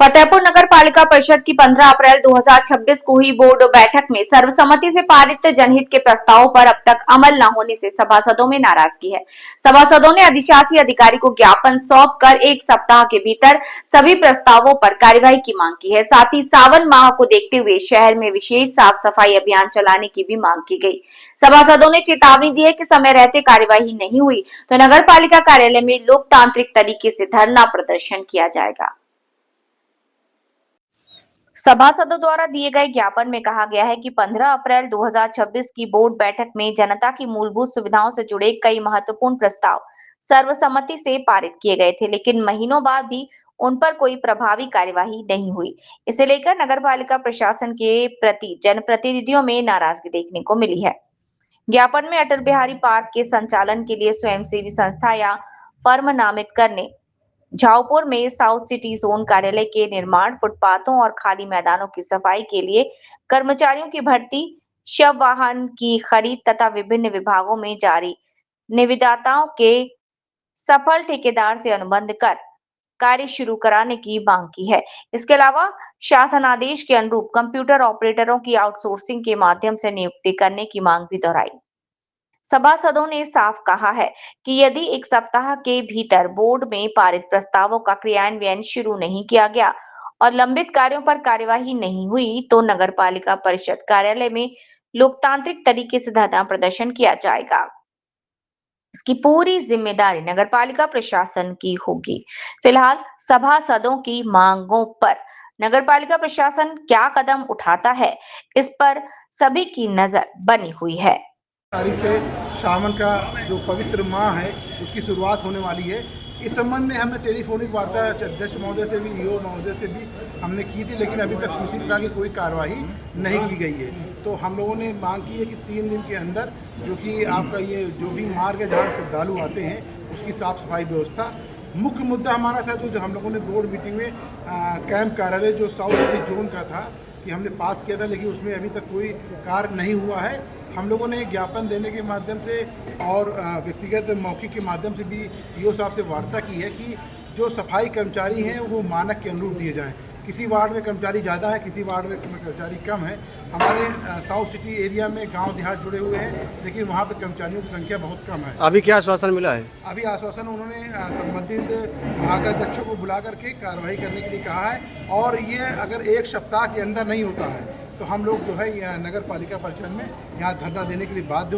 फतेहपुर नगर पालिका परिषद की 15 अप्रैल 2026 को हुई बोर्ड बैठक में सर्वसम्मति से पारित जनहित के प्रस्तावों पर अब तक अमल न होने से सभासदों में नाराजगी है। सभासदों ने अधिशासी अधिकारी को ज्ञापन सौंप कर 1 सप्ताह के भीतर सभी प्रस्तावों पर कार्यवाही की मांग की है। साथ ही सावन माह को देखते हुए शहर में विशेष साफ सफाई अभियान चलाने की भी मांग की गई। सभासदों ने चेतावनी दी है कि समय रहते कार्यवाही नहीं हुई तो नगर पालिका कार्यालय में लोकतांत्रिक तरीके से धरना प्रदर्शन किया जाएगा। सभासदों द्वारा दिए गए ज्ञापन में कहा गया है कि 15 अप्रैल 2026 की बोर्ड बैठक में जनता की मूलभूत सुविधाओं से जुड़े कई महत्वपूर्ण प्रस्ताव सर्वसम्मति से पारित किए गए थे, लेकिन महीनों बाद भी उन पर कोई प्रभावी कार्यवाही नहीं हुई। इसे लेकर नगरपालिका प्रशासन के प्रति जनप्रतिनिधियों में नाराजगी देखने को मिली है। ज्ञापन में अटल बिहारी पार्क के संचालन के लिए स्वयंसेवी संस्था या फर्म नामित करने, झाऊपुर में साउथ सिटी जोन कार्यालय के निर्माण, फुटपाथों और खाली मैदानों की सफाई के लिए कर्मचारियों की भर्ती, शव वाहन की खरीद तथा विभिन्न विभागों में जारी निविदाताओं के सफल ठेकेदार से अनुबंध कर कार्य शुरू कराने की मांग की है। इसके अलावा शासनादेश के अनुरूप कंप्यूटर ऑपरेटरों की आउटसोर्सिंग के माध्यम से नियुक्ति करने की मांग भी दोहराई। सभासदों ने साफ कहा है कि यदि 1 सप्ताह के भीतर बोर्ड में पारित प्रस्तावों का क्रियान्वयन शुरू नहीं किया गया और लंबित कार्यों पर कार्यवाही नहीं हुई तो नगरपालिका परिषद कार्यालय में लोकतांत्रिक तरीके से धरना प्रदर्शन किया जाएगा। इसकी पूरी जिम्मेदारी नगरपालिका प्रशासन की होगी। फिलहाल सभासदों की मांगों पर नगरपालिका प्रशासन क्या कदम उठाता है, इस पर सभी की नजर बनी हुई है। तारीख से सावन का जो पवित्र माह है उसकी शुरुआत होने वाली है। इस संबंध में हमने टेलीफोनिक वार्ता अध्यक्ष महोदय से भी, ईओ महोदय से भी हमने की थी, लेकिन अभी तक किसी प्रकार की कोई कार्रवाई नहीं की गई है। तो हम लोगों ने मांग की है कि 3 दिन के अंदर जो कि आपका ये जो भी मार्ग है जहाँ श्रद्धालु आते हैं उसकी साफ सफाई व्यवस्था। मुख्य मुद्दा हमारा था जो हम लोगों ने बोर्ड मीटिंग में कैंप कार्यालय जो साउथ सिटी जोन का था कि हमने पास किया था, लेकिन उसमें अभी तक कोई कार्य नहीं हुआ है। हम लोगों ने ज्ञापन देने के माध्यम से और व्यक्तिगत मौखिक के माध्यम से भी ईओ साहब से वार्ता की है कि जो सफाई कर्मचारी हैं वो मानक के अनुरूप दिए जाएं। किसी वार्ड में कर्मचारी ज़्यादा है, किसी वार्ड में कर्मचारी कम है। हमारे साउथ सिटी एरिया में गांव देहात जुड़े हुए हैं, लेकिन वहां पर कर्मचारियों की संख्या बहुत कम है। अभी क्या आश्वासन मिला है? अभी आश्वासन उन्होंने संबंधित विभागाध्यक्षों को बुला करके कार्रवाई करने के लिए कहा है, और ये अगर 1 सप्ताह के अंदर नहीं होता है तो हम लोग जो है नगर पालिका परिषद में यहाँ धरना देने के लिए बाध्य